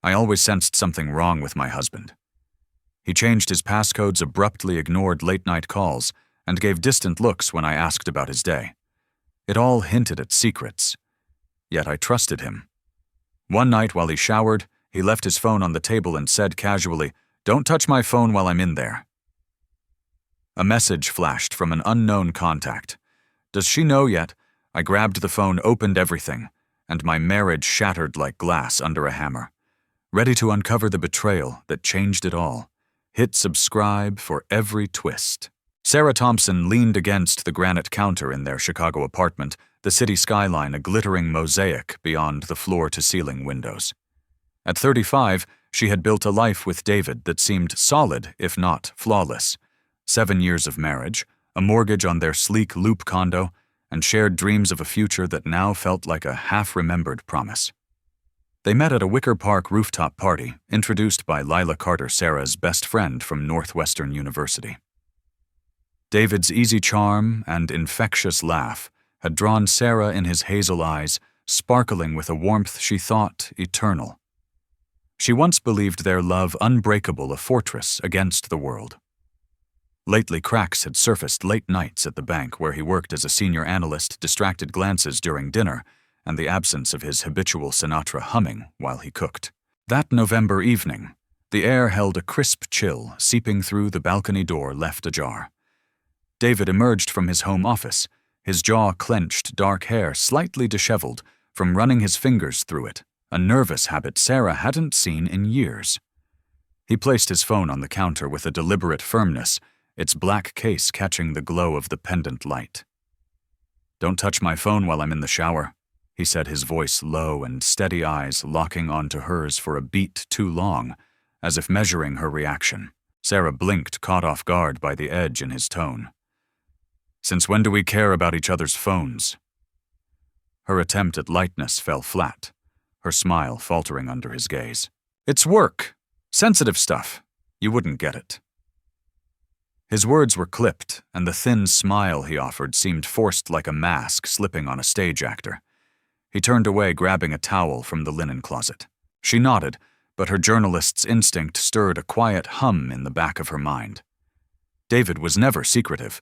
I always sensed something wrong with my husband. He changed his passcodes, abruptly ignored late-night calls, and gave distant looks when I asked about his day. It all hinted at secrets. Yet I trusted him. One night while he showered, he left his phone on the table and said casually, "Don't touch my phone while I'm in there." A message flashed from an unknown contact. Does she know yet? I grabbed the phone, opened everything, and my marriage shattered like glass under a hammer. Ready to uncover the betrayal that changed it all. Hit subscribe for every twist. Sarah Thompson leaned against the granite counter in their Chicago apartment, the city skyline a glittering mosaic beyond the floor-to-ceiling windows. At 35, she had built a life with David that seemed solid, if not flawless. 7 years of marriage, a mortgage on their sleek loop condo, and shared dreams of a future that now felt like a half-remembered promise. They met at a Wicker Park rooftop party, introduced by Lila Carter, Sarah's best friend from Northwestern University. David's easy charm and infectious laugh had drawn Sarah in his hazel eyes, sparkling with a warmth she thought eternal. She once believed their love unbreakable, a fortress against the world. Lately, cracks had surfaced late nights at the bank where he worked as a senior analyst, distracted glances during dinner, and the absence of his habitual Sinatra humming while he cooked. That November evening, the air held a crisp chill seeping through the balcony door left ajar. David emerged from his home office, his jaw clenched, dark hair slightly disheveled from running his fingers through it, a nervous habit Sarah hadn't seen in years. He placed his phone on the counter with a deliberate firmness, its black case catching the glow of the pendant light. "Don't touch my phone while I'm in the shower," he said, his voice low and steady eyes locking onto hers for a beat too long, as if measuring her reaction. Sarah blinked, caught off guard by the edge in his tone. "Since when do we care about each other's phones?" Her attempt at lightness fell flat, her smile faltering under his gaze. "It's work. Sensitive stuff. You wouldn't get it." His words were clipped, and the thin smile he offered seemed forced like a mask slipping on a stage actor. He turned away, grabbing a towel from the linen closet. She nodded, but her journalist's instinct stirred a quiet hum in the back of her mind. David was never secretive.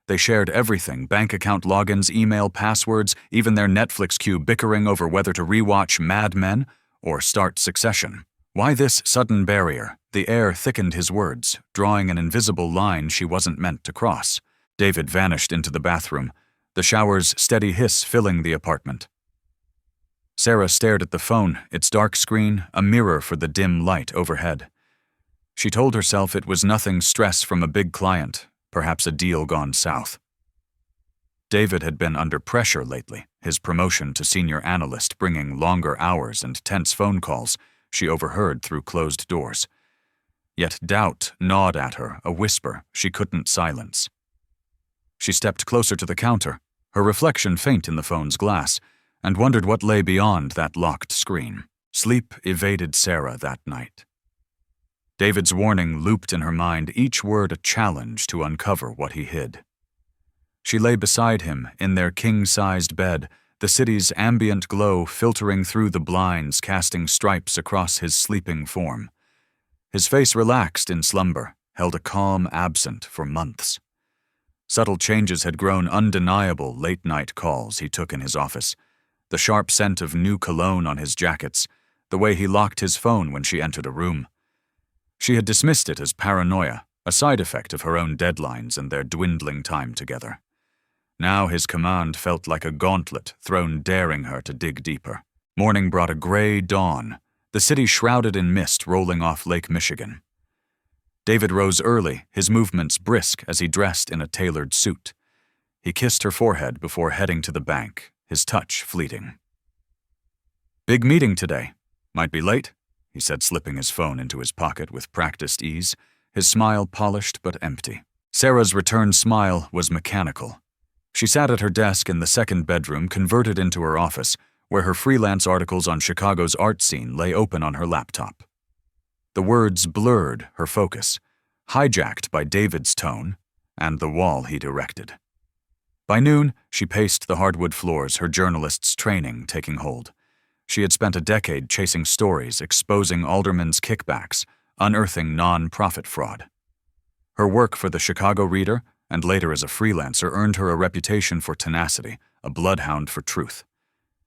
They shared everything, bank account logins, email passwords, even their Netflix queue, bickering over whether to rewatch Mad Men or start Succession. Why this sudden barrier? The air thickened his words, drawing an invisible line she wasn't meant to cross. David vanished into the bathroom, the shower's steady hiss filling the apartment. Sarah stared at the phone, its dark screen a mirror for the dim light overhead. She told herself it was nothing, stress from a big client, perhaps a deal gone south. David had been under pressure lately, his promotion to senior analyst bringing longer hours and tense phone calls she overheard through closed doors. Yet doubt gnawed at her, a whisper she couldn't silence. She stepped closer to the counter, her reflection faint in the phone's glass, and wondered what lay beyond that locked screen. Sleep evaded Sarah that night. David's warning looped in her mind, each word a challenge to uncover what he hid. She lay beside him in their king-sized bed, the city's ambient glow filtering through the blinds, casting stripes across his sleeping form. His face relaxed in slumber, held a calm absent for months. Subtle changes had grown undeniable late-night calls he took in his office, the sharp scent of new cologne on his jackets, the way he locked his phone when she entered a room. She had dismissed it as paranoia, a side effect of her own deadlines and their dwindling time together. Now his command felt like a gauntlet thrown, daring her to dig deeper. Morning brought a gray dawn, the city shrouded in mist rolling off Lake Michigan. David rose early, his movements brisk as he dressed in a tailored suit. He kissed her forehead before heading to the bank, his touch fleeting. "Big meeting today. Might be late," he said, slipping his phone into his pocket with practiced ease, his smile polished but empty. Sarah's return smile was mechanical. She sat at her desk in the second bedroom, converted into her office, where her freelance articles on Chicago's art scene lay open on her laptop. The words blurred her focus, hijacked by David's tone and the wall he'd erected. By noon, she paced the hardwood floors, her journalist's training taking hold. She had spent a decade chasing stories, exposing aldermen's kickbacks, unearthing non-profit fraud. Her work for the Chicago Reader, and later as a freelancer, earned her a reputation for tenacity, a bloodhound for truth.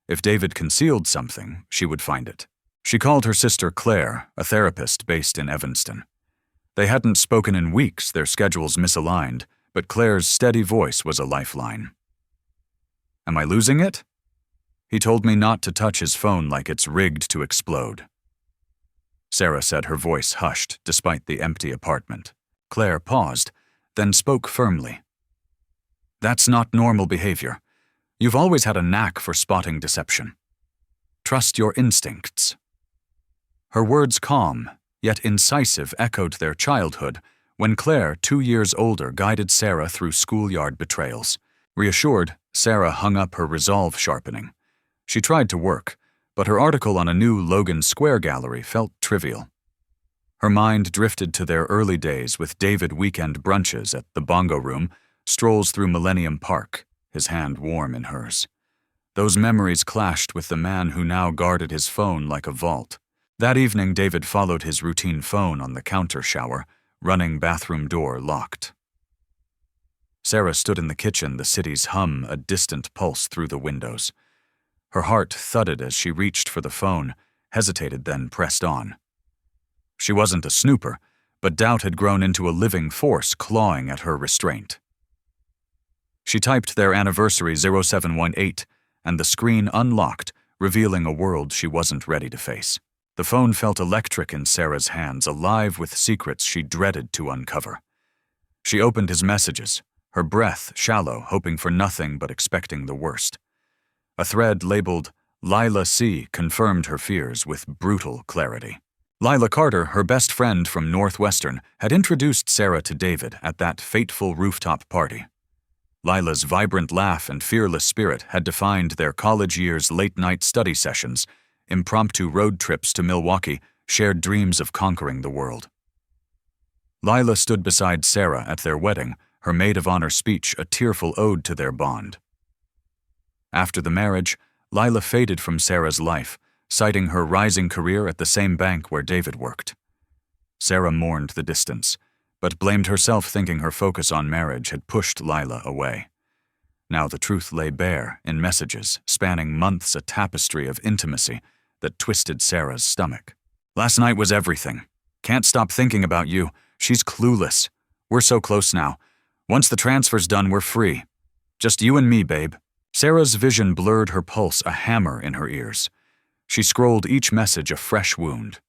If David concealed something, she would find it. She called her sister Claire, a therapist based in Evanston. They hadn't spoken in weeks, their schedules misaligned, but Claire's steady voice was a lifeline. "Am I losing it?" He told me not to touch his phone like it's rigged to explode. Sarah said, her voice hushed despite the empty apartment. Claire paused, then spoke firmly. "That's not normal behavior. You've always had a knack for spotting deception. Trust your instincts." Her words, calm, yet incisive, echoed their childhood when Claire, 2 years older, guided Sarah through schoolyard betrayals. Reassured, Sarah hung up her resolve sharpening. She tried to work, but her article on a new Logan Square gallery felt trivial. Her mind drifted to their early days with David weekend brunches at the Bongo Room, strolls through Millennium Park, his hand warm in hers. Those memories clashed with the man who now guarded his phone like a vault. That evening, David followed his routine phone on the counter shower, running bathroom door locked. Sarah stood in the kitchen, the city's hum a distant pulse through the windows. Her heart thudded as she reached for the phone, hesitated, then pressed on. She wasn't a snooper, but doubt had grown into a living force clawing at her restraint. She typed their anniversary 0718, and the screen unlocked, revealing a world she wasn't ready to face. The phone felt electric in Sarah's hands, alive with secrets she dreaded to uncover. She opened his messages, her breath shallow, hoping for nothing but expecting the worst. A thread labeled Lila C. confirmed her fears with brutal clarity. Lila Carter, her best friend from Northwestern, had introduced Sarah to David at that fateful rooftop party. Lila's vibrant laugh and fearless spirit had defined their college years' late-night study sessions, impromptu road trips to Milwaukee, shared dreams of conquering the world. Lila stood beside Sarah at their wedding, her maid of honor speech a tearful ode to their bond. After the marriage, Lila faded from Sarah's life, citing her rising career at the same bank where David worked. Sarah mourned the distance, but blamed herself, thinking her focus on marriage had pushed Lila away. Now the truth lay bare in messages spanning months, a tapestry of intimacy that twisted Sarah's stomach. "Last night was everything. Can't stop thinking about you. She's clueless. We're so close now. Once the transfer's done, we're free. Just you and me, babe." Sarah's vision blurred, her pulse a hammer in her ears. She scrolled each message, a fresh wound.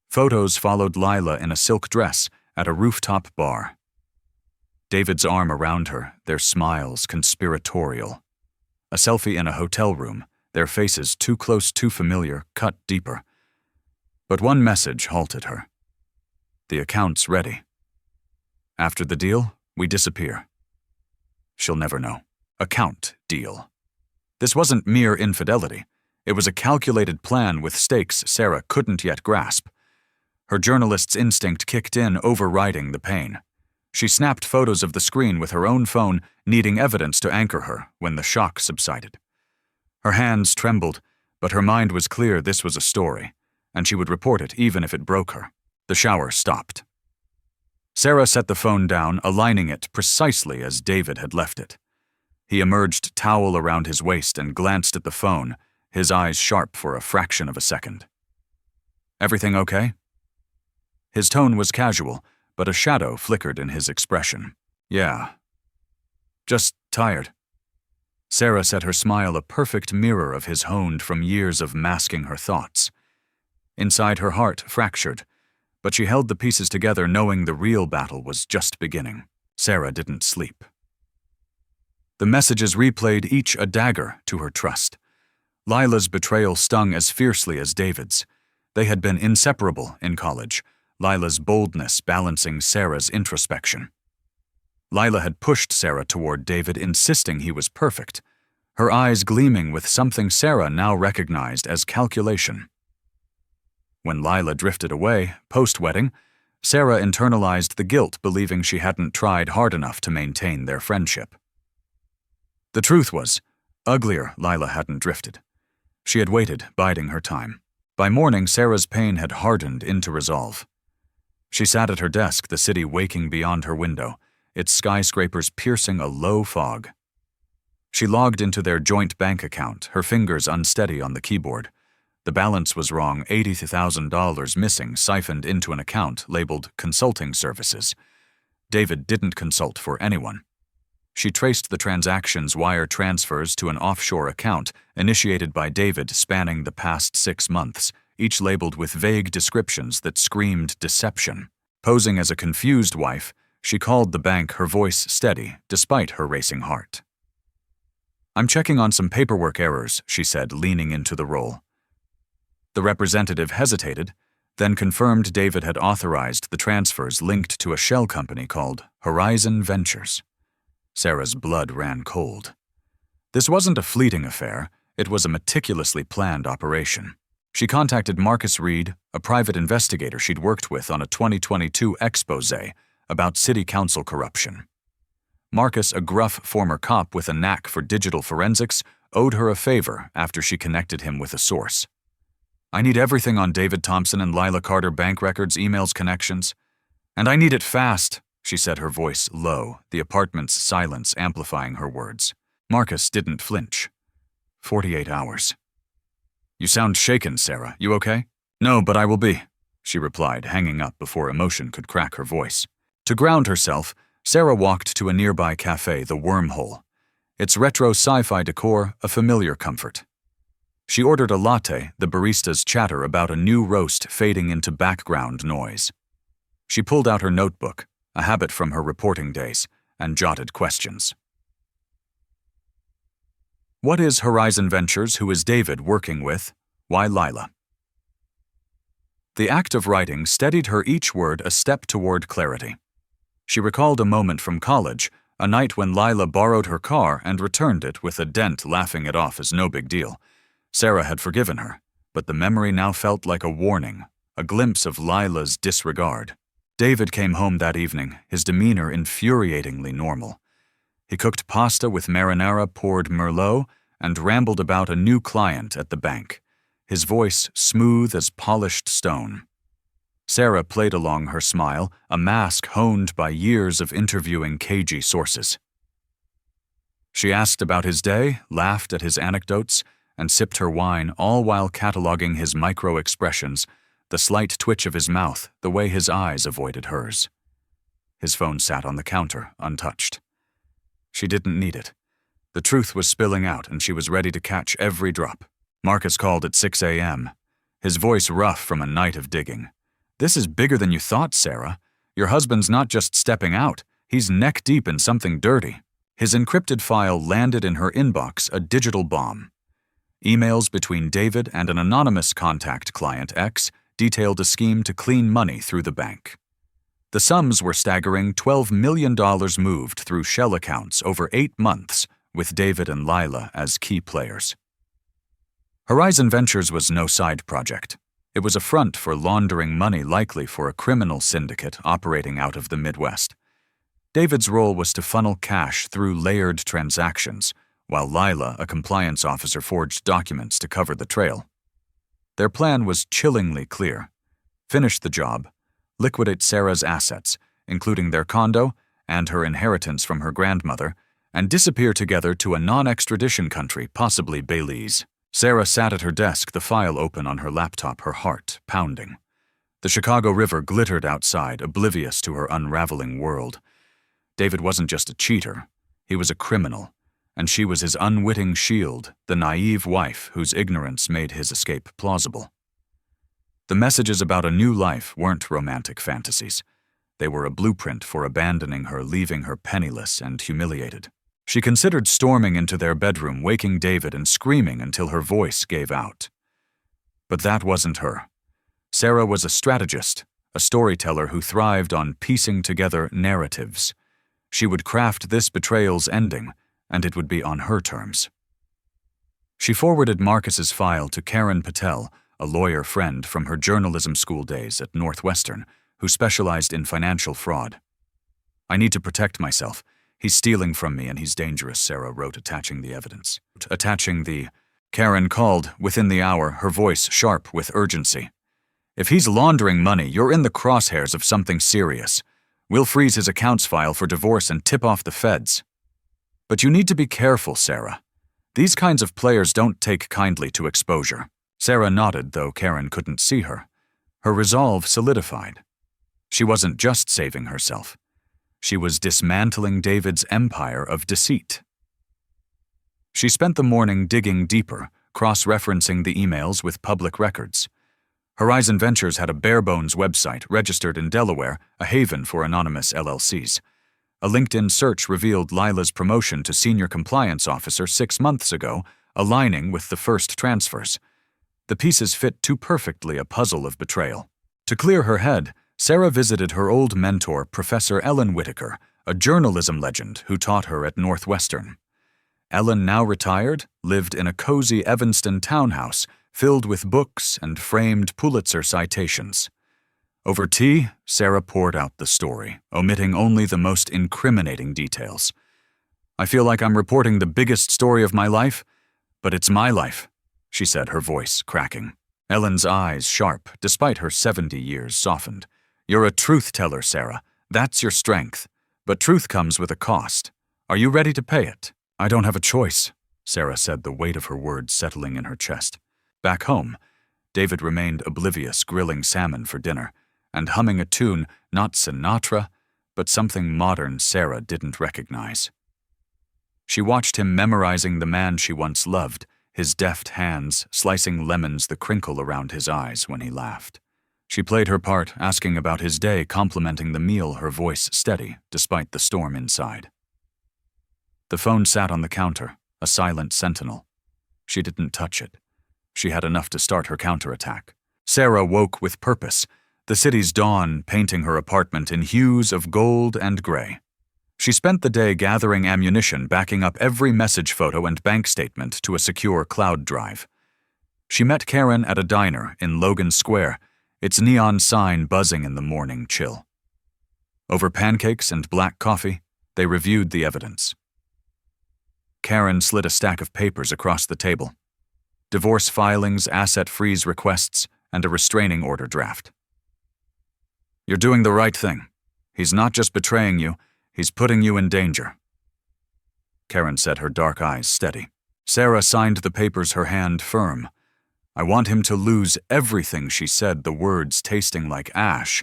Photos followed Lila in a silk dress at a rooftop bar. David's arm around her, their smiles conspiratorial. A selfie in a hotel room, their faces too close, too familiar, cut deeper. But one message halted her. "The account's ready. After the deal, we disappear." She'll never know. Account deal. This wasn't mere infidelity. It was a calculated plan with stakes Sarah couldn't yet grasp. Her journalist's instinct kicked in, overriding the pain. She snapped photos of the screen with her own phone, needing evidence to anchor her when the shock subsided. Her hands trembled, but her mind was clear. This was a story, and she would report it even if it broke her. The shower stopped. Sarah set the phone down, aligning it precisely as David had left it. He emerged, towel around his waist, and glanced at the phone, his eyes sharp for a fraction of a second. "Everything okay?" His tone was casual, but a shadow flickered in his expression. "Yeah. Just tired." Sarah said, her smile a perfect mirror of his, honed from years of masking her thoughts. Inside, her heart fractured, but she held the pieces together, knowing the real battle was just beginning. Sarah didn't sleep. The messages replayed, each a dagger to her trust. Lila's betrayal stung as fiercely as David's. They had been inseparable in college, Lila's boldness balancing Sarah's introspection. Lila had pushed Sarah toward David, insisting he was perfect, her eyes gleaming with something Sarah now recognized as calculation. When Lila drifted away, post-wedding, Sarah internalized the guilt, believing she hadn't tried hard enough to maintain their friendship. The truth was, uglier Lila hadn't drifted. She had waited, biding her time. By morning, Sarah's pain had hardened into resolve. She sat at her desk, the city waking beyond her window, its skyscrapers piercing a low fog. She logged into their joint bank account, her fingers unsteady on the keyboard. The balance was wrong, $80,000 missing, siphoned into an account labeled consulting services. David didn't consult for anyone. She traced the transaction's wire transfers to an offshore account initiated by David spanning the past 6 months, each labeled with vague descriptions that screamed deception. Posing as a confused wife, she called the bank, her voice steady, despite her racing heart. "I'm checking on some paperwork errors," she said, leaning into the role. The representative hesitated, then confirmed David had authorized the transfers linked to a shell company called Horizon Ventures. Sarah's blood ran cold. This wasn't a fleeting affair, it was a meticulously planned operation. She contacted Marcus Reed, a private investigator she'd worked with on a 2022 exposé about city council corruption. Marcus, a gruff former cop with a knack for digital forensics, owed her a favor after she connected him with a source. "I need everything on David Thompson and Lila Carter bank records, emails, connections. And I need it fast," she said, her voice low, the apartment's silence amplifying her words. Marcus didn't flinch. 48 hours. "You sound shaken, Sarah. You okay?" "No, but I will be," she replied, hanging up before emotion could crack her voice. To ground herself, Sarah walked to a nearby cafe, the Wormhole. Its retro sci-fi decor, a familiar comfort. She ordered a latte, the barista's chatter about a new roast fading into background noise. She pulled out her notebook, a habit from her reporting days, and jotted questions. What is Horizon Ventures? Who is David working with? Why Lila? The act of writing steadied her, each word a step toward clarity. She recalled a moment from college, a night when Lila borrowed her car and returned it with a dent, laughing it off as no big deal. Sarah had forgiven her, but the memory now felt like a warning, a glimpse of Lila's disregard. David came home that evening, his demeanor infuriatingly normal. He cooked pasta with marinara, poured Merlot, and rambled about a new client at the bank, his voice smooth as polished stone. Sarah played along, her smile, a mask honed by years of interviewing cagey sources. She asked about his day, laughed at his anecdotes, and sipped her wine, all while cataloging his micro-expressions, the slight twitch of his mouth, the way his eyes avoided hers. His phone sat on the counter, untouched. She didn't need it. The truth was spilling out, and she was ready to catch every drop. Marcus called at 6 a.m., his voice rough from a night of digging. "This is bigger than you thought, Sarah. Your husband's not just stepping out, he's neck-deep in something dirty." His encrypted file landed in her inbox, a digital bomb. Emails between David and an anonymous contact client, X, detailed a scheme to clean money through the bank. The sums were staggering. $12 million moved through shell accounts over 8 months, with David and Lila as key players. Horizon Ventures was no side project. It was a front for laundering money, likely for a criminal syndicate operating out of the Midwest. David's role was to funnel cash through layered transactions, while Lila, a compliance officer, forged documents to cover the trail. Their plan was chillingly clear. Finish the job, liquidate Sarah's assets, including their condo and her inheritance from her grandmother, and disappear together to a non-extradition country, possibly Belize. Sarah sat at her desk, the file open on her laptop, her heart pounding. The Chicago River glittered outside, oblivious to her unraveling world. David wasn't just a cheater, he was a criminal, and she was his unwitting shield, the naive wife whose ignorance made his escape plausible. The messages about a new life weren't romantic fantasies. They were a blueprint for abandoning her, leaving her penniless and humiliated. She considered storming into their bedroom, waking David and screaming until her voice gave out. But that wasn't her. Sarah was a strategist, a storyteller who thrived on piecing together narratives. She would craft this betrayal's ending, and it would be on her terms. She forwarded Marcus's file to Karen Patel, a lawyer friend from her journalism school days at Northwestern, who specialized in financial fraud. "I need to protect myself. He's stealing from me and he's dangerous," Sarah wrote, attaching the evidence. Attaching the Karen called within the hour, her voice sharp with urgency. "If he's laundering money, you're in the crosshairs of something serious. We'll freeze his accounts file for divorce and tip off the feds." "But you need to be careful, Sarah. These kinds of players don't take kindly to exposure." Sarah nodded, though Karen couldn't see her. Her resolve solidified. She wasn't just saving herself. She was dismantling David's empire of deceit. She spent the morning digging deeper, cross-referencing the emails with public records. Horizon Ventures had a bare-bones website registered in Delaware, a haven for anonymous LLCs. A LinkedIn search revealed Lila's promotion to senior compliance officer 6 months ago, aligning with the first transfers. The pieces fit too perfectly a puzzle of betrayal. To clear her head, Sarah visited her old mentor, Professor Ellen Whitaker, a journalism legend who taught her at Northwestern. Ellen, now retired, lived in a cozy Evanston townhouse filled with books and framed Pulitzer citations. Over tea, Sarah poured out the story, omitting only the most incriminating details. "I feel like I'm reporting the biggest story of my life, but it's my life," she said, her voice cracking. Ellen's eyes sharp, despite her 70 years softened. "You're a truth-teller, Sarah. That's your strength. But truth comes with a cost. Are you ready to pay it?" "I don't have a choice," Sarah said, the weight of her words settling in her chest. Back home, David remained oblivious, grilling salmon for dinner, and humming a tune, not Sinatra, but something modern Sarah didn't recognize. She watched him memorizing the man she once loved, his deft hands slicing lemons, the crinkle around his eyes when he laughed. She played her part, asking about his day, complimenting the meal, her voice steady, despite the storm inside. The phone sat on the counter, a silent sentinel. She didn't touch it. She had enough to start her counterattack. Sarah woke with purpose, the city's dawn painting her apartment in hues of gold and gray. She spent the day gathering ammunition, backing up every message photo and bank statement to a secure cloud drive. She met Karen at a diner in Logan Square, its neon sign buzzing in the morning chill. Over pancakes and black coffee, they reviewed the evidence. Karen slid a stack of papers across the table. Divorce filings, asset freeze requests, and a restraining order draft. "You're doing the right thing. He's not just betraying you, he's putting you in danger." Karen said, her dark eyes steady. Sarah signed the papers, her hand firm. "I want him to lose everything," she said, the words tasting like ash,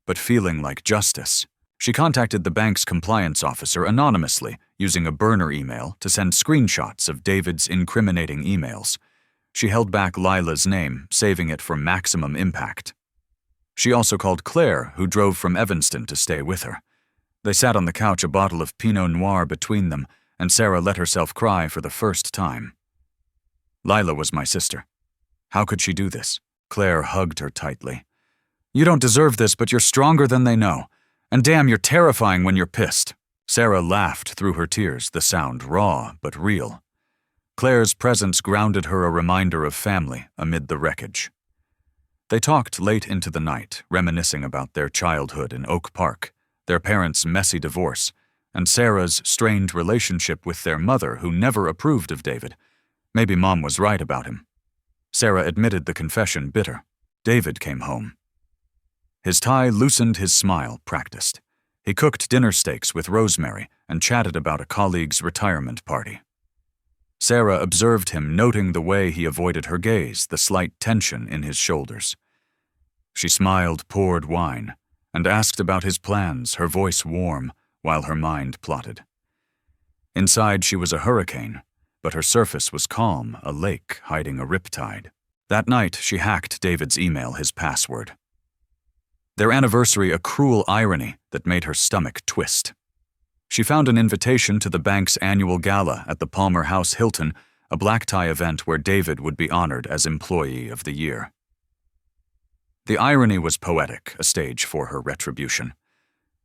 but feeling like justice. She contacted the bank's compliance officer anonymously, using a burner email to send screenshots of David's incriminating emails. She held back Lila's name, saving it for maximum impact. She also called Claire, who drove from Evanston to stay with her. They sat on the couch, a bottle of Pinot Noir between them, and Sarah let herself cry for the first time. "Lila was my sister. How could she do this?" Claire hugged her tightly. "You don't deserve this, but you're stronger than they know. And damn, you're terrifying when you're pissed." Sarah laughed through her tears, the sound raw but real. Claire's presence grounded her, a reminder of family amid the wreckage. They talked late into the night, reminiscing about their childhood in Oak Park, their parents' messy divorce, and Sarah's strained relationship with their mother, who never approved of David. Maybe Mom was right about him. Sarah admitted the confession bitter. David came home. His tie loosened, his smile practiced. He cooked dinner steaks with rosemary and chatted about a colleague's retirement party. Sarah observed him, noting the way he avoided her gaze, the slight tension in his shoulders. She smiled, poured wine, and asked about his plans, her voice warm, while her mind plotted. Inside she was a hurricane, but her surface was calm, a lake hiding a riptide. That night she hacked David's email, his password. Their anniversary, a cruel irony that made her stomach twist. She found an invitation to the bank's annual gala at the Palmer House Hilton, a black tie event where David would be honored as Employee of the Year. The irony was poetic, a stage for her retribution.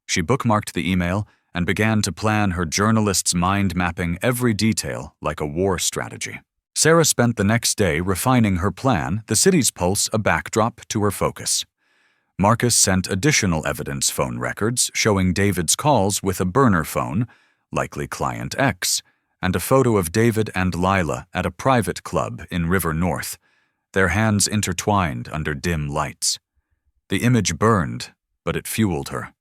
She bookmarked the email and began to plan her journalist's mind, mapping every detail like a war strategy. Sarah spent the next day refining her plan, the city's pulse a backdrop to her focus. Marcus sent additional evidence, phone records showing David's calls with a burner phone, likely client X, and a photo of David and Lila at a private club in River North, their hands intertwined under dim lights. The image burned, but it fueled her.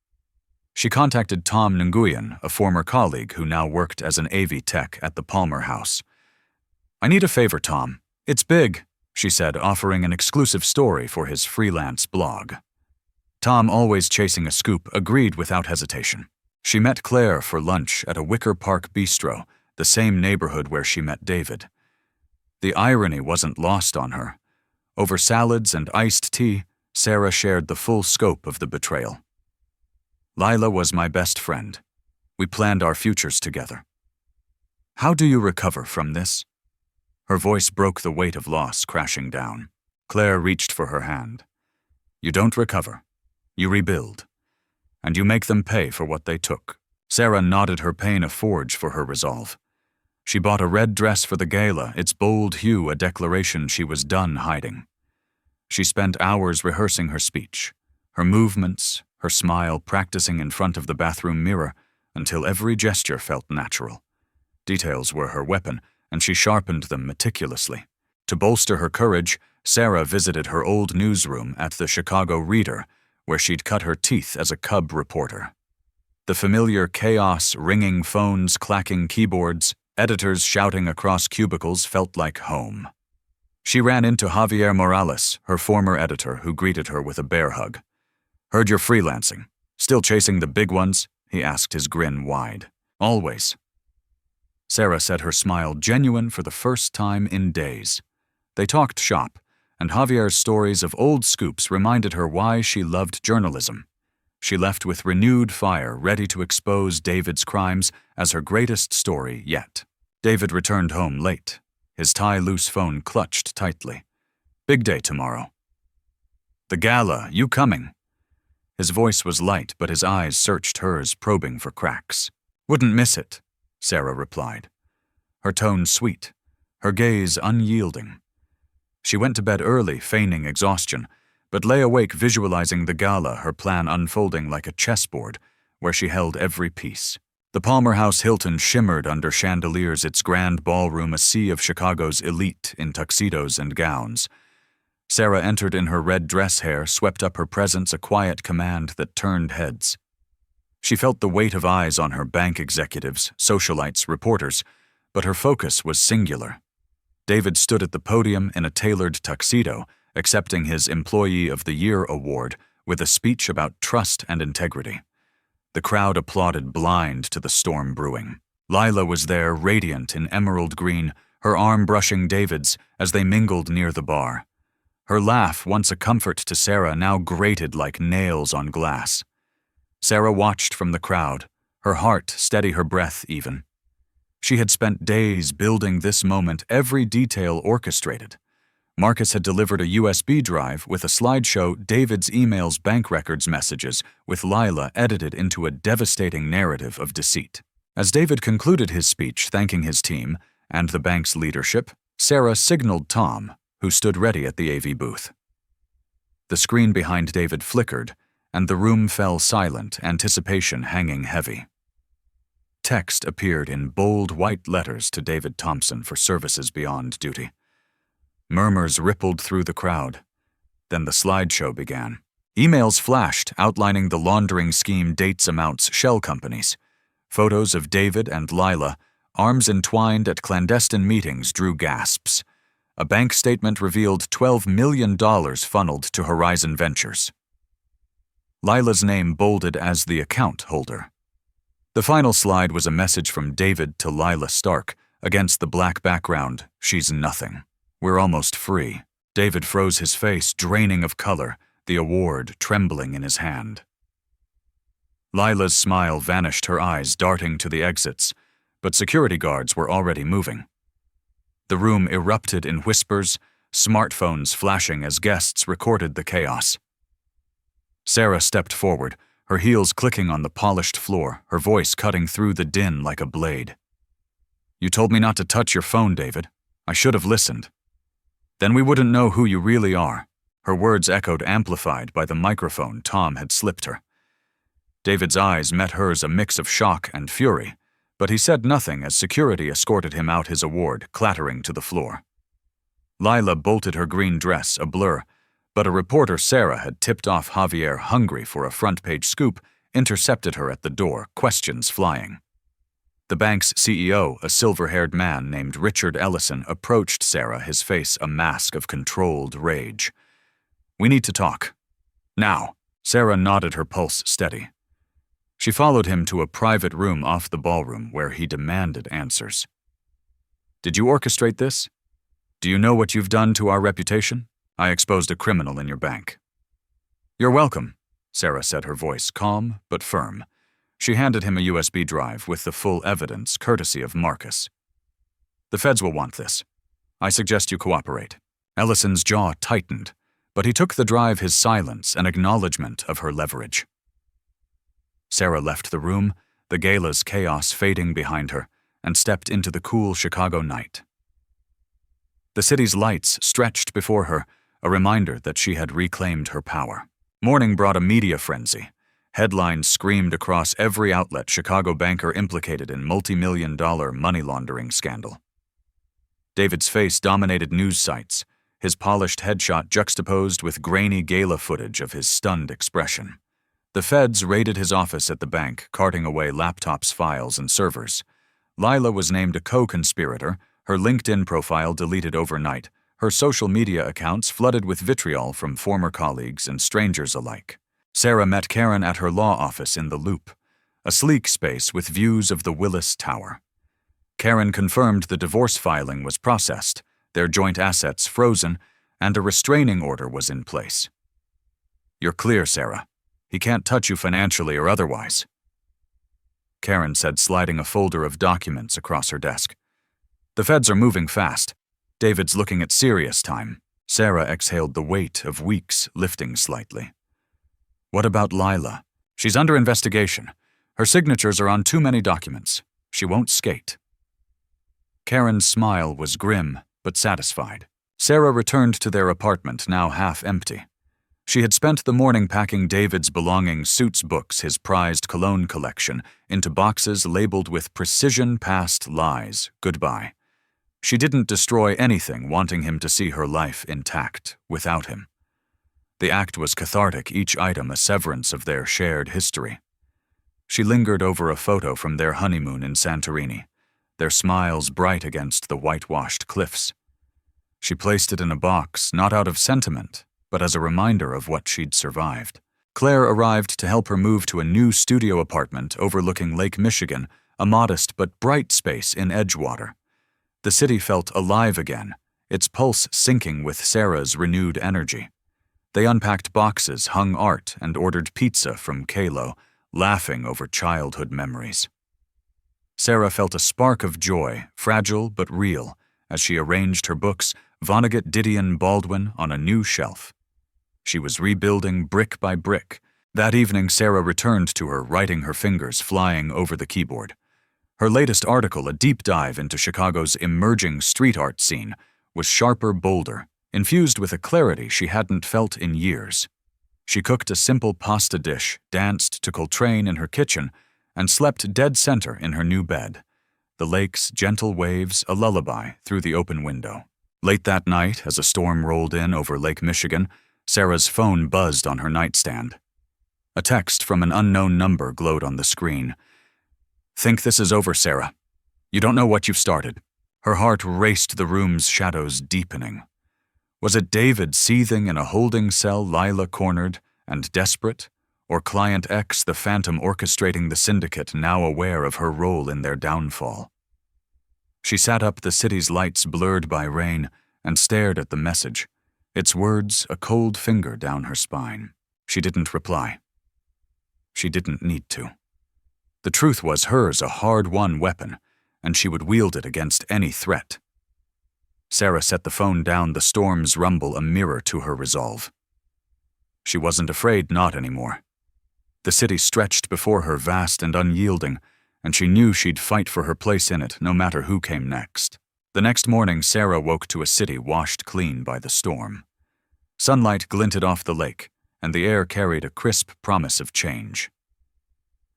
She contacted Tom Nguyen, a former colleague who now worked as an AV tech at the Palmer House. "I need a favor, Tom. It's big," she said, offering an exclusive story for his freelance blog. Tom, always chasing a scoop, agreed without hesitation. She met Claire for lunch at a Wicker Park bistro, the same neighborhood where she met David. The irony wasn't lost on her. Over salads and iced tea, Sarah shared the full scope of the betrayal. "Lila was my best friend. We planned our futures together. How do you recover from this?" Her voice broke the weight of loss crashing down. Claire reached for her hand. "You don't recover. You rebuild. And you make them pay for what they took." Sarah nodded, her pain a forge for her resolve. She bought a red dress for the gala, its bold hue a declaration she was done hiding. She spent hours rehearsing her speech, her movements, her smile practicing in front of the bathroom mirror until every gesture felt natural. Details were her weapon, and she sharpened them meticulously. To bolster her courage, Sarah visited her old newsroom at the Chicago Reader, where she'd cut her teeth as a cub reporter. The familiar chaos, ringing phones, clacking keyboards, editors shouting across cubicles felt like home. She ran into Javier Morales, her former editor, who greeted her with a bear hug. "Heard you're freelancing. Still chasing the big ones?" he asked, his grin wide. "Always." Sarah said, her smile genuine for the first time in days. They talked shop, and Javier's stories of old scoops reminded her why she loved journalism. She left with renewed fire, ready to expose David's crimes as her greatest story yet. David returned home late, his tie-loose phone clutched tightly. "Big day tomorrow." "The gala, you coming?" His voice was light, but his eyes searched hers, probing for cracks. "Wouldn't miss it," Sarah replied. Her tone sweet, her gaze unyielding. She went to bed early, feigning exhaustion, but lay awake visualizing the gala, her plan unfolding like a chessboard, where she held every piece. The Palmer House Hilton shimmered under chandeliers, its grand ballroom a sea of Chicago's elite in tuxedos and gowns. Sarah entered in her red dress, hair swept up her presence, a quiet command that turned heads. She felt the weight of eyes on her: bank executives, socialites, reporters, but her focus was singular. David stood at the podium in a tailored tuxedo, accepting his Employee of the Year award with a speech about trust and integrity. The crowd applauded, blind to the storm brewing. Lila was there, radiant in emerald green, her arm brushing David's as they mingled near the bar. Her laugh, once a comfort to Sarah, now grated like nails on glass. Sarah watched from the crowd, her heart steady, her breath even. She had spent days building this moment, every detail orchestrated. Marcus had delivered a USB drive with a slideshow, David's emails, bank records, messages, with Lila edited into a devastating narrative of deceit. As David concluded his speech thanking his team and the bank's leadership, Sarah signaled Tom, who stood ready at the AV booth. The screen behind David flickered, and the room fell silent, anticipation hanging heavy. Text appeared in bold white letters to David Thompson for services beyond duty. Murmurs rippled through the crowd. Then the slideshow began. Emails flashed outlining the laundering scheme, dates, amounts, shell companies. Photos of David and Lila, arms entwined at clandestine meetings, drew gasps. A bank statement revealed $12 million funneled to Horizon Ventures. Lila's name bolded as the account holder. The final slide was a message from David to Lila Stark, against the black background: "She's nothing. We're almost free." David froze, his face draining of color, the award trembling in his hand. Lila's smile vanished, her eyes darting to the exits, but security guards were already moving. The room erupted in whispers, smartphones flashing as guests recorded the chaos. Sarah stepped forward, her heels clicking on the polished floor, her voice cutting through the din like a blade. "You told me not to touch your phone, David. I should have listened. Then we wouldn't know who you really are." Her words echoed, amplified by the microphone Tom had slipped her. David's eyes met hers, a mix of shock and fury, but he said nothing as security escorted him out his award, clattering to the floor. Lila bolted her green dress, a blur, but a reporter Sarah had tipped off Javier hungry for a front-page scoop, intercepted her at the door, questions flying. The bank's CEO, a silver-haired man named Richard Ellison, approached Sarah, his face a mask of controlled rage. "We need to talk. Now." Sarah nodded, her pulse steady. She followed him to a private room off the ballroom where he demanded answers. "Did you orchestrate this? Do you know what you've done to our reputation? I exposed a criminal in your bank." "You're welcome," Sarah said, her voice calm but firm. She handed him a USB drive with the full evidence, courtesy of Marcus. "The feds will want this. I suggest you cooperate." Ellison's jaw tightened, but he took the drive, his silence an acknowledgement of her leverage. Sarah left the room, the gala's chaos fading behind her, and stepped into the cool Chicago night. The city's lights stretched before her, a reminder that she had reclaimed her power. Morning brought a media frenzy. Headlines screamed across every outlet: Chicago banker implicated in multi-million-dollar money laundering scandal. David's face dominated news sites, his polished headshot juxtaposed with grainy gala footage of his stunned expression. The feds raided his office at the bank, carting away laptops, files, and servers. Lila was named a co-conspirator, her LinkedIn profile deleted overnight, her social media accounts flooded with vitriol from former colleagues and strangers alike. Sarah met Karen at her law office in the Loop, a sleek space with views of the Willis Tower. Karen confirmed the divorce filing was processed, their joint assets frozen, and a restraining order was in place. "You're clear, Sarah. He can't touch you financially or otherwise," Karen said, sliding a folder of documents across her desk. "The feds are moving fast. David's looking at serious time." Sarah exhaled, the weight of weeks lifting slightly. "What about Lila? She's under investigation. Her signatures are on too many documents. She won't skate." Karen's smile was grim but satisfied. Sarah returned to their apartment, now half empty. She had spent the morning packing David's belongings, suits, books, his prized cologne collection, into boxes labeled with precision past lies, goodbye. She didn't destroy anything, wanting him to see her life intact without him. The act was cathartic, each item a severance of their shared history. She lingered over a photo from their honeymoon in Santorini, their smiles bright against the whitewashed cliffs. She placed it in a box, not out of sentiment, but as a reminder of what she'd survived. Claire arrived to help her move to a new studio apartment overlooking Lake Michigan, a modest but bright space in Edgewater. The city felt alive again, its pulse syncing with Sarah's renewed energy. They unpacked boxes, hung art, and ordered pizza from Kalo, laughing over childhood memories. Sarah felt a spark of joy, fragile but real, as she arranged her books, Vonnegut, Didion, Baldwin, on a new shelf. She was rebuilding brick by brick. That evening, Sarah returned to her, writing, her fingers flying over the keyboard. Her latest article, a deep dive into Chicago's emerging street art scene, was sharper, bolder, infused with a clarity she hadn't felt in years. She cooked a simple pasta dish, danced to Coltrane in her kitchen, and slept dead center in her new bed, the lake's gentle waves a lullaby through the open window. Late that night, as a storm rolled in over Lake Michigan, Sarah's phone buzzed on her nightstand. A text from an unknown number glowed on the screen. "Think this is over, Sarah. You don't know what you've started." Her heart raced, the room's shadows deepening. Was it David seething in a holding cell, Lila cornered and desperate, or Client X, the phantom orchestrating the syndicate, now aware of her role in their downfall? She sat up, the city's lights blurred by rain, and stared at the message, its words a cold finger down her spine. She didn't reply. She didn't need to. The truth was hers, a hard-won weapon, and she would wield it against any threat. Sarah set the phone down, the storm's rumble a mirror to her resolve. She wasn't afraid, not anymore. The city stretched before her, vast and unyielding, and she knew she'd fight for her place in it, no matter who came next. The next morning, Sarah woke to a city washed clean by the storm. Sunlight glinted off the lake, and the air carried a crisp promise of change.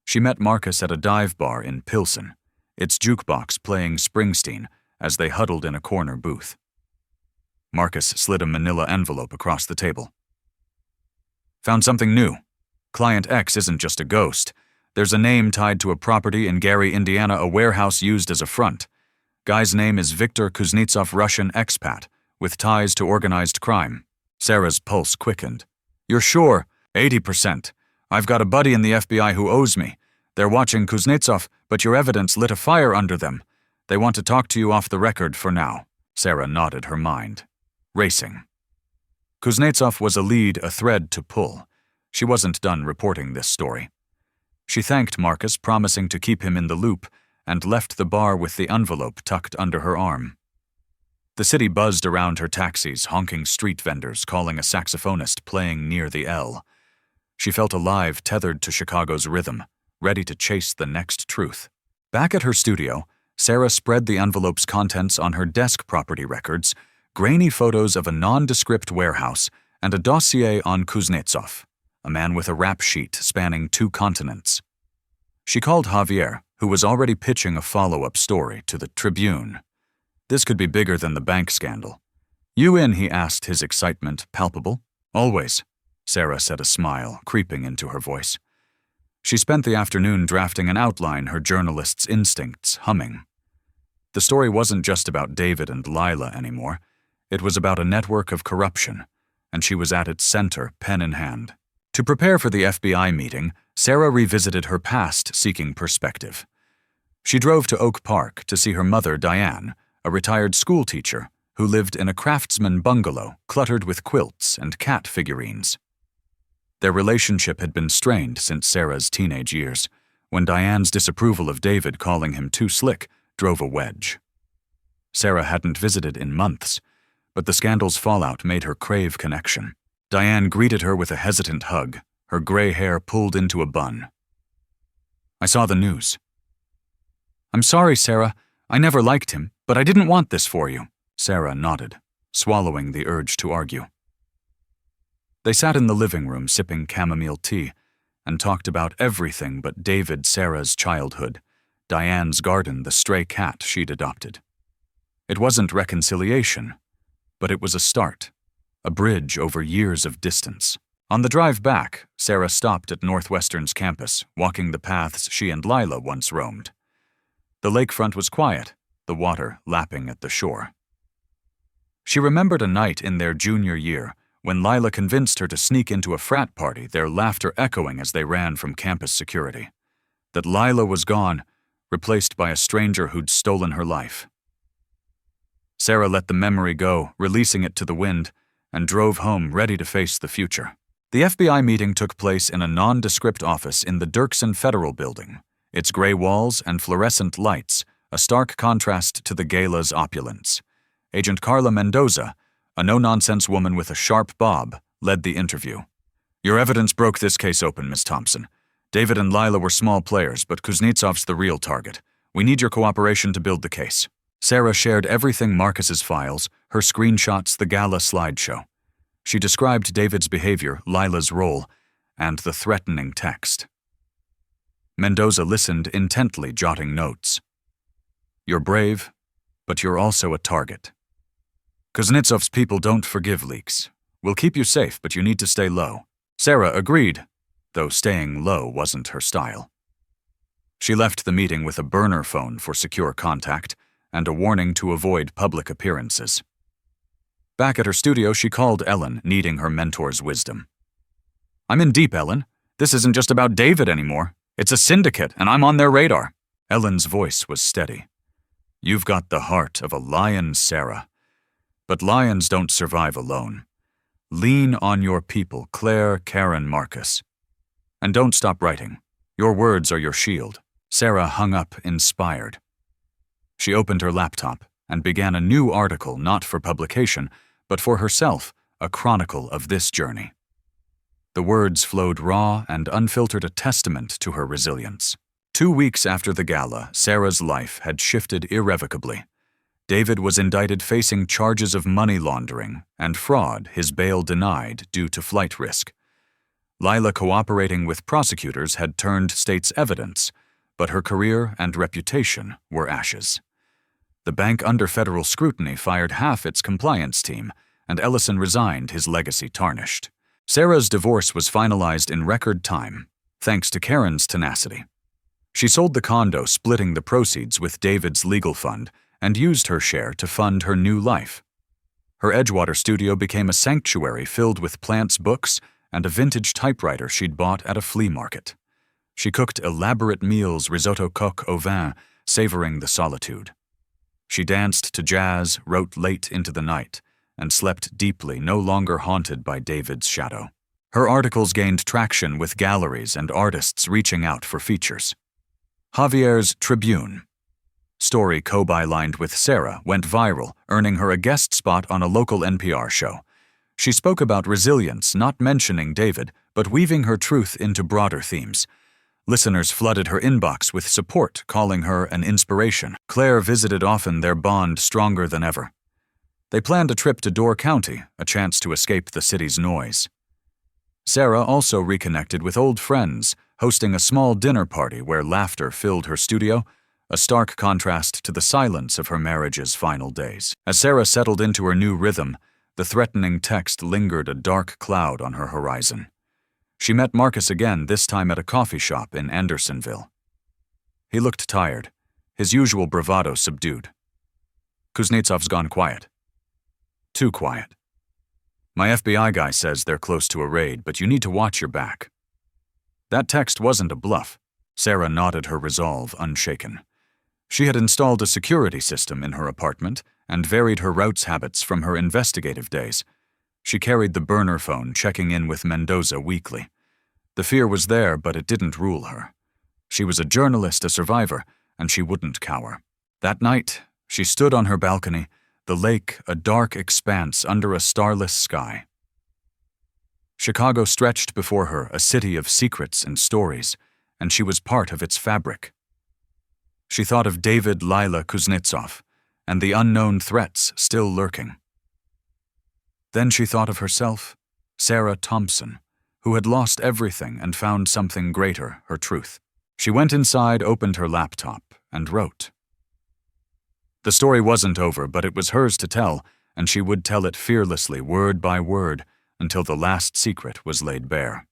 She met Marcus at a dive bar in Pilsen, its jukebox playing Springsteen as they huddled in a corner booth. Marcus slid a manila envelope across the table. Found something new. Client X isn't just a ghost. There's a name tied to a property in Gary, Indiana, a warehouse used as a front. Guy's name is Viktor Kuznetsov, Russian expat, with ties to organized crime. Sarah's pulse quickened. You're sure? 80%. I've got a buddy in the FBI who owes me. They're watching Kuznetsov, but your evidence lit a fire under them. They want to talk to you off the record for now. Sarah nodded, her mind racing. Kuznetsov was a lead, a thread to pull. She wasn't done reporting this story. She thanked Marcus, promising to keep him in the loop, and left the bar with the envelope tucked under her arm. The city buzzed around her taxis, honking street vendors, calling a saxophonist playing near the L. She felt alive, tethered to Chicago's rhythm, ready to chase the next truth. Back at her studio, Sarah spread the envelope's contents on her desk property records, grainy photos of a nondescript warehouse, and a dossier on Kuznetsov, a man with a rap sheet spanning 2 continents. She called Javier, who was already pitching a follow-up story to the Tribune. This could be bigger than the bank scandal. You in, he asked, his excitement palpable. Always, Sarah said, a smile creeping into her voice. She spent the afternoon drafting an outline, her journalist's instincts humming. The story wasn't just about David and Lila anymore. It was about a network of corruption, and she was at its center, pen in hand. To prepare for the FBI meeting, Sarah revisited her past, seeking perspective. She drove to Oak Park to see her mother, Diane, a retired schoolteacher who lived in a craftsman bungalow cluttered with quilts and cat figurines. Their relationship had been strained since Sarah's teenage years, when Diane's disapproval of David, calling him too slick, drove a wedge. Sarah hadn't visited in months, but the scandal's fallout made her crave connection. Diane greeted her with a hesitant hug, her gray hair pulled into a bun. I saw the news. I'm sorry, Sarah. I never liked him, but I didn't want this for you. Sarah nodded, swallowing the urge to argue. They sat in the living room sipping chamomile tea and talked about everything but David, Sarah's childhood, Diane's garden, the stray cat she'd adopted. It wasn't reconciliation, but it was a start, a bridge over years of distance. On the drive back, Sarah stopped at Northwestern's campus, walking the paths she and Lila once roamed. The lakefront was quiet, the water lapping at the shore. She remembered a night in their junior year when Lila convinced her to sneak into a frat party, their laughter echoing as they ran from campus security. That Lila was gone, replaced by a stranger who'd stolen her life. Sarah let the memory go, releasing it to the wind, and drove home ready to face the future. The FBI meeting took place in a nondescript office in the Dirksen Federal Building, its gray walls and fluorescent lights a stark contrast to the gala's opulence. Agent Carla Mendoza, a no-nonsense woman with a sharp bob, led the interview. Your evidence broke this case open, Miss Thompson. David and Lila were small players, but Kuznetsov's the real target. We need your cooperation to build the case. Sarah shared everything: Marcus's files, her screenshots, the gala slideshow. She described David's behavior, Lila's role, and the threatening text. Mendoza listened intently, jotting notes. You're brave, but you're also a target. Kuznetsov's people don't forgive leaks. We'll keep you safe, but you need to stay low. Sarah agreed, though staying low wasn't her style. She left the meeting with a burner phone for secure contact and a warning to avoid public appearances. Back at her studio, she called Ellen, needing her mentor's wisdom. I'm in deep, Ellen. This isn't just about David anymore. It's a syndicate, and I'm on their radar. Ellen's voice was steady. You've got the heart of a lion, Sarah. But lions don't survive alone. Lean on your people, Claire, Karen, Marcus. And don't stop writing. Your words are your shield. Sarah hung up, inspired. She opened her laptop and began a new article, not for publication, but for herself, a chronicle of this journey. The words flowed raw and unfiltered, a testament to her resilience. 2 weeks after the gala, Sarah's life had shifted irrevocably. David was indicted, facing charges of money laundering and fraud, his bail denied due to flight risk. Lila, cooperating with prosecutors, had turned state's evidence, but her career and reputation were ashes. The bank under federal scrutiny fired half its compliance team, and Ellison resigned, his legacy tarnished. Sarah's divorce was finalized in record time, thanks to Karen's tenacity. She sold the condo, splitting the proceeds with David's legal fund, and used her share to fund her new life. Her Edgewater studio became a sanctuary filled with plants, books, and a vintage typewriter she'd bought at a flea market. She cooked elaborate meals, risotto coq au vin, savoring the solitude. She danced to jazz, wrote late into the night, and slept deeply, no longer haunted by David's shadow. Her articles gained traction with galleries and artists reaching out for features. Javier's Tribune story, co-bylined with Sarah, went viral, earning her a guest spot on a local NPR show. She spoke about resilience, not mentioning David, but weaving her truth into broader themes. Listeners flooded her inbox with support, calling her an inspiration. Claire visited often, their bond stronger than ever. They planned a trip to Door County, a chance to escape the city's noise. Sarah also reconnected with old friends, hosting a small dinner party where laughter filled her studio, a stark contrast to the silence of her marriage's final days. As Sarah settled into her new rhythm, the threatening text lingered, a dark cloud on her horizon. She met Marcus again, this time at a coffee shop in Andersonville. He looked tired, his usual bravado subdued. "Kuznetsov's gone quiet." "Too quiet. My FBI guy says they're close to a raid, but you need to watch your back." That text wasn't a bluff. Sarah nodded, her resolve unshaken. She had installed a security system in her apartment and varied her routes habits from her investigative days. She carried the burner phone, checking in with Mendoza weekly. The fear was there, but it didn't rule her. She was a journalist, a survivor, and she wouldn't cower. That night, she stood on her balcony, the lake a dark expanse under a starless sky. Chicago stretched before her, a city of secrets and stories, and she was part of its fabric. She thought of David, Lila, Kuznetsov, and the unknown threats still lurking. Then she thought of herself, Sarah Thompson, who had lost everything and found something greater, her truth. She went inside, opened her laptop, and wrote. The story wasn't over, but it was hers to tell, and she would tell it fearlessly, word by word, until the last secret was laid bare.